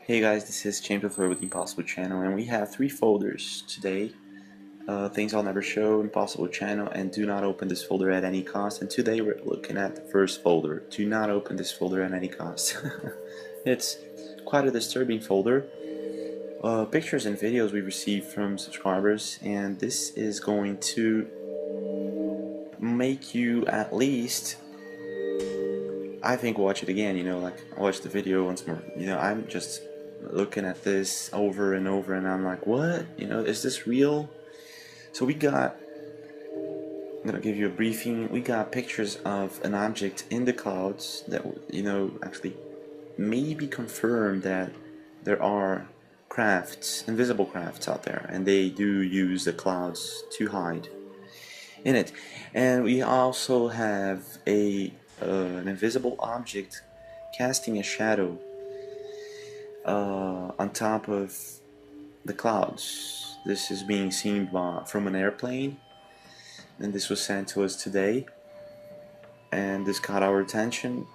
Hey guys, this is James with the Impossible Channel, and we have 3 folders today. Things I'll never show, Impossible Channel, and do not open this folder at any cost. And today we're looking at the first folder. Do not open this folder at any cost. It's quite a disturbing folder. Pictures and videos we received from subscribers, and this is going to make you at least, I think, watch it again. Like watch the video once more. I'm just looking at this over and over, and I'm like, what? Is this real? So I'm gonna give you a briefing. We got pictures of an object in the clouds that actually maybe confirm that there are crafts, invisible crafts out there, and they do use the clouds to hide in it. And we also have an invisible object casting a shadow on top of the clouds. This is being seen from an airplane, and this was sent to us today, and this caught our attention,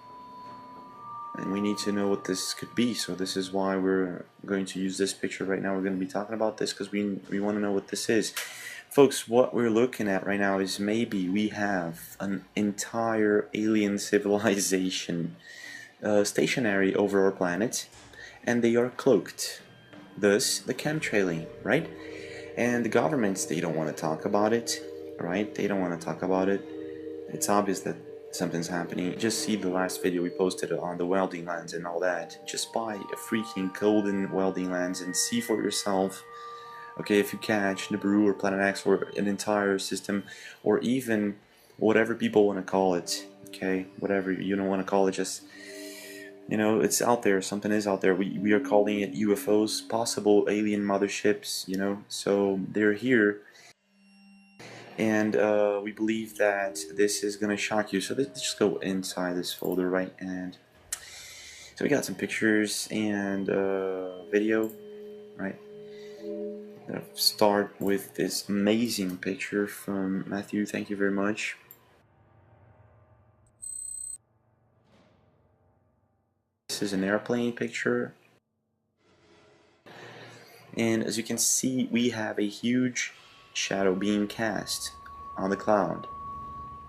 and we need to know what this could be. So this is why we're going to use this picture right now. We're going to be talking about this because we want to know what this is. Folks, what we're looking at right now is maybe we have an entire alien civilization stationary over our planet, and they are cloaked. Thus, the chemtrailing, right? And the governments, they don't want to talk about it, right? They don't want to talk about it. It's obvious that something's happening. Just see the last video we posted on the welding lens and all that. Just buy a freaking golden welding lens and see for yourself. Okay, if you catch Nibiru or Planet X or an entire system, or even whatever people want to call it, okay, whatever you don't want to call it, just it's out there. Something is out there. We are calling it UFOs, possible alien motherships, so they're here, and we believe that this is gonna shock you. So let's just go inside this folder, right? And so we got some pictures and video, right? I'm gonna start with this amazing picture from Matthew. Thank you very much. This is an airplane picture, and as you can see, we have a huge shadow being cast on the cloud,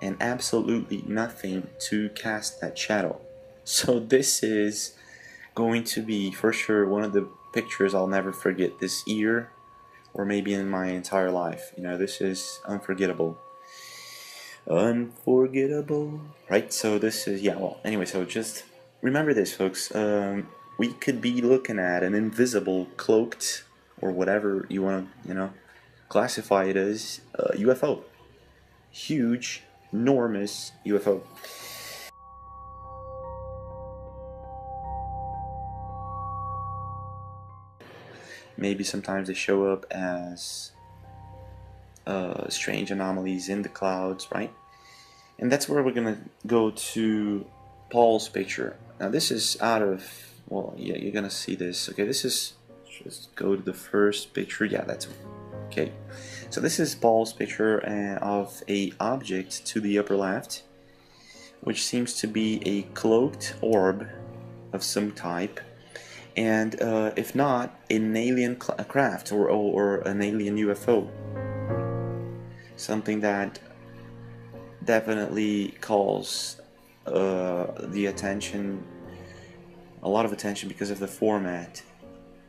and absolutely nothing to cast that shadow. So this is going to be for sure one of the pictures I'll never forget this year, or maybe in my entire life. This is unforgettable. Unforgettable, right? So this is, yeah, well, anyway, so just remember this, folks. We could be looking at an invisible, cloaked, or whatever you want to, classify it as, UFO. Huge, enormous UFO. Maybe sometimes they show up as strange anomalies in the clouds, right? And that's where we're gonna go to Paul's picture. Now this is out of, well, yeah, you're gonna see this. Okay, this is, just go to the first picture. Yeah, that's okay. So this is Paul's picture of a object to the upper left, which seems to be a cloaked orb of some type, and if not, an alien craft or an alien UFO. Something that definitely calls the attention, a lot of attention, because of the format.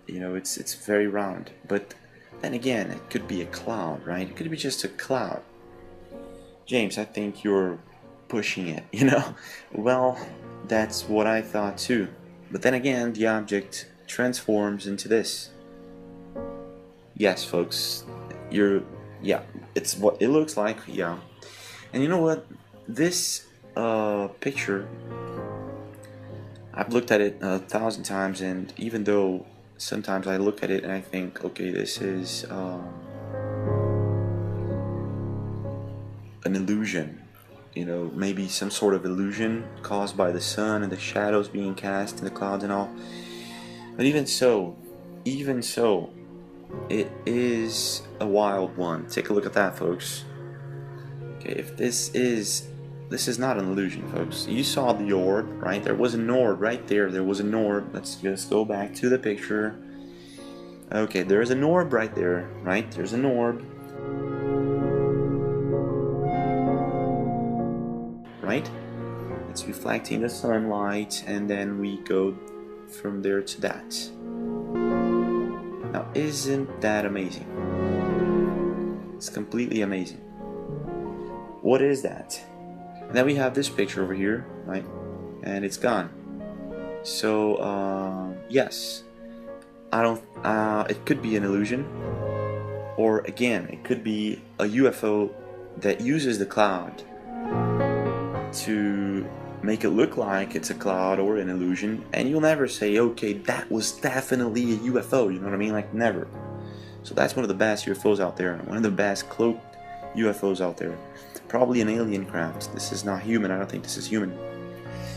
It's very round, but then again, it could be a cloud, right? It could be just a cloud. James, I think you're pushing it, Well, that's what I thought too. But then again, the object transforms into this. Yes, folks, yeah, it's what it looks like, yeah. And you know what? This picture, I've looked at it 1,000 times, and even though sometimes I look at it and I think, okay, this is an illusion, maybe some sort of illusion caused by the sun and the shadows being cast in the clouds and all. But even so, it is a wild one. Take a look at that, folks. Okay, if this is this is not an illusion, folks. You saw the orb, right? There was an orb right there. There was an orb. Let's just go back to the picture. Okay, there's an orb right there, right? There's an orb. Right? It's reflecting the sunlight, and then we go from there to that. Now, isn't that amazing? It's completely amazing. What is that? And then we have this picture over here, right? And it's gone. So, yes, I don't. It could be an illusion, or again, it could be a UFO that uses the cloud to make it look like it's a cloud or an illusion, and you'll never say, okay, that was definitely a UFO, you know what I mean? Like, never. So that's one of the best UFOs out there, one of the best cloaked UFOs out there. Probably an alien craft. This is not human. I don't think this is human.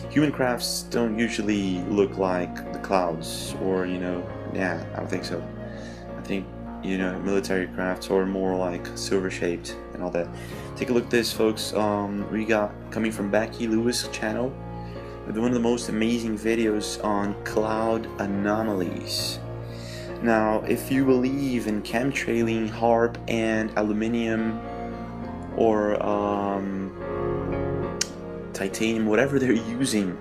Human crafts don't usually look like the clouds, or, you know, yeah, I don't think so. I think, you know, military crafts are more like silver shaped and all that. Take a look at this, folks. We got, coming from Becky Lewis channel, with one of the most amazing videos on cloud anomalies. Now, if you believe in chemtrailing, HARP, and aluminium, or titanium, whatever they're using,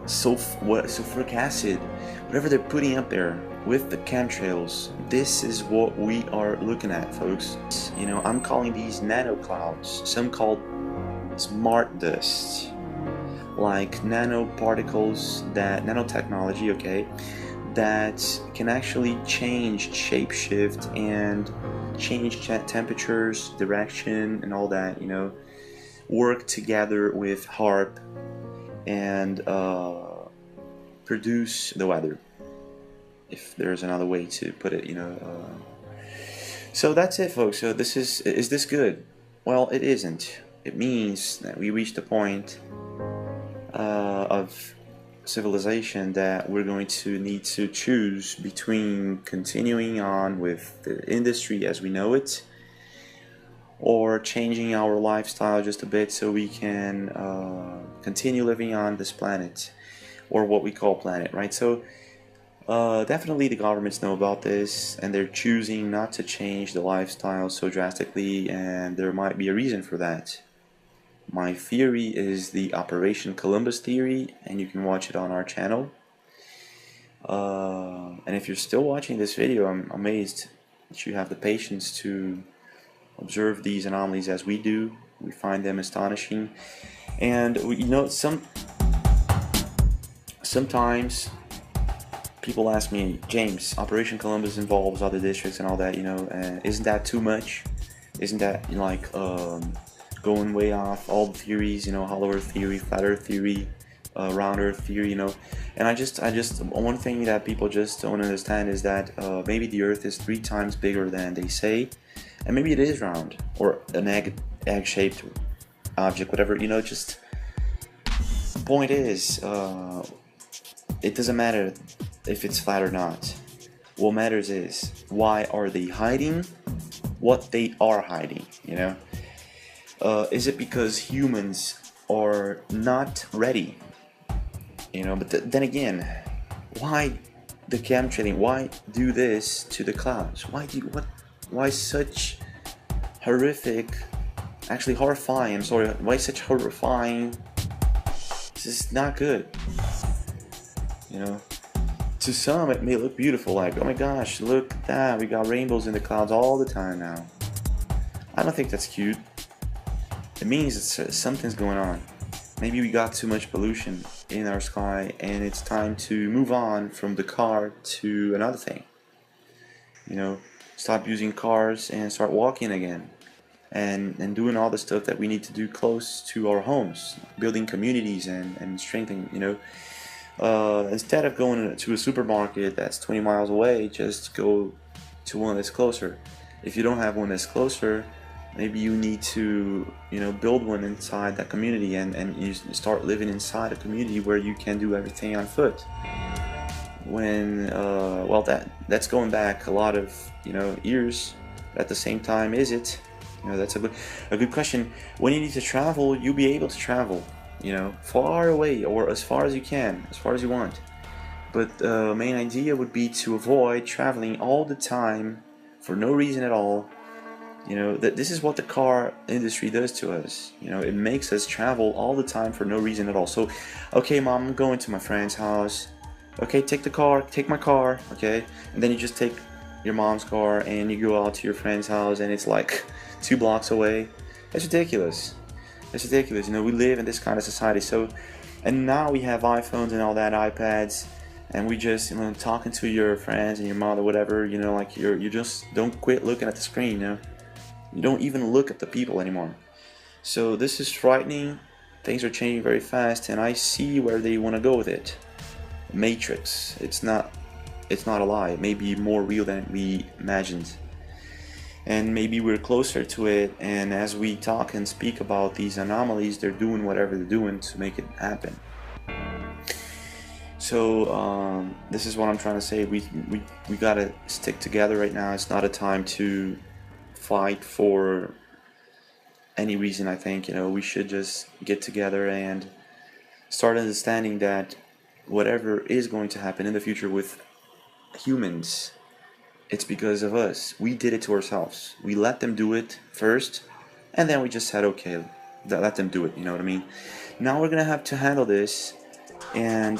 sulfuric acid, whatever they're putting up there with the chemtrails, this is what we are looking at, folks. You know, I'm calling these nano clouds, some called smart dust, like nanoparticles, that nanotechnology, okay, that can actually change, shapeshift, and change temperatures, direction, and all that, you know, work together with HARP and produce the weather, if there's another way to put it, you know. So that's it, folks. So this is this good? Well, it isn't. It means that we reached a point of civilization that we're going to need to choose between continuing on with the industry as we know it, or changing our lifestyle just a bit so we can continue living on this planet, or what we call planet, right? So definitely the governments know about this, and they're choosing not to change the lifestyle so drastically, and there might be a reason for that. My theory is the Operation Columbus theory, and you can watch it on our channel. And if you're still watching this video, I'm amazed that you have the patience to observe these anomalies as we do. We find them astonishing. And you know, sometimes people ask me, James, Operation Columbus involves other districts and all that, you know, isn't that too much? Isn't that, you know, like going way off all the theories, you know, hollow earth theory, flat earth theory, round earth theory, you know? And I just one thing that people just don't understand is that maybe the earth is 3 times bigger than they say, and maybe it is round, or an egg-shaped object, whatever, you know. Just the point is, it doesn't matter if it's flat or not. What matters is, why are they hiding what they are hiding, you know? Is it because humans are not ready, you know? But then again, why the chemtrailing? Why do this to the clouds? Why such horrific, actually horrifying, I'm sorry, why such horrifying? This is not good, you know? To some it may look beautiful, like, oh my gosh, look at that, we got rainbows in the clouds all the time now. I don't think that's cute. It means that something's going on. Maybe we got too much pollution in our sky, and it's time to move on from the car to another thing. You know, stop using cars and start walking again, and doing all the stuff that we need to do close to our homes, building communities and strengthening, you know. Instead of going to a supermarket that's 20 miles away, just go to one that's closer. If you don't have one that's closer, maybe you need to, you know, build one inside that community, and you start living inside a community where you can do everything on foot. When well, that's going back a lot of, you know, years. But at the same time, is it? You know, that's a good question. When you need to travel, you'll be able to travel, you know, far away or as far as you can, as far as you want. But the main idea would be to avoid traveling all the time for no reason at all. You know, that this is what the car industry does to us. You know, it makes us travel all the time for no reason at all. So, okay, mom, I'm going to my friend's house. Okay, take my car, okay? And then you just take your mom's car and you go out to your friend's house and it's like 2 blocks away. It's ridiculous. It's ridiculous. You know, we live in this kind of society. So, and now we have iPhones and all that, iPads, and we just, you know, talking to your friends and your mom or whatever, you know, like you just don't quit looking at the screen, you know. You don't even look at the people anymore. So this is frightening. Things are changing very fast, and I see where they want to go with it. Matrix. It's not a lie. It may be more real than we imagined. And maybe we're closer to it, and as we talk and speak about these anomalies, they're doing whatever they're doing to make it happen. So this is what I'm trying to say. We gotta stick together right now. It's not a time to fight for any reason. I think, you know, we should just get together and start understanding that whatever is going to happen in the future with humans, it's because of us. We did it to ourselves. We let them do it first, and then we just said, okay, let them do it, you know what I mean? Now we're gonna have to handle this and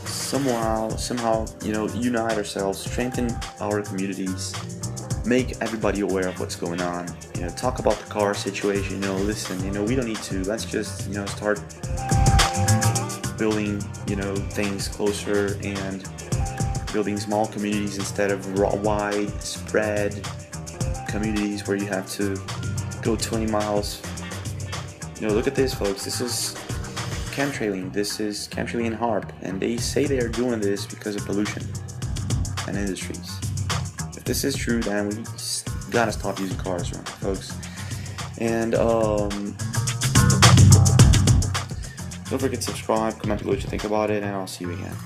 somehow, you know, unite ourselves, strengthen our communities, make everybody aware of what's going on, you know, talk about the car situation, you know, listen, you know, we don't need to, let's just, you know, start building, you know, things closer and building small communities instead of widespread communities where you have to go 20 miles. You know, look at this, folks, this is chemtrailing, this is chemtrailing and HARP, and they say they are doing this because of pollution and industries. If this is true, then we gotta stop using cars, right, folks. And don't forget to subscribe, comment below what you think about it, and I'll see you again.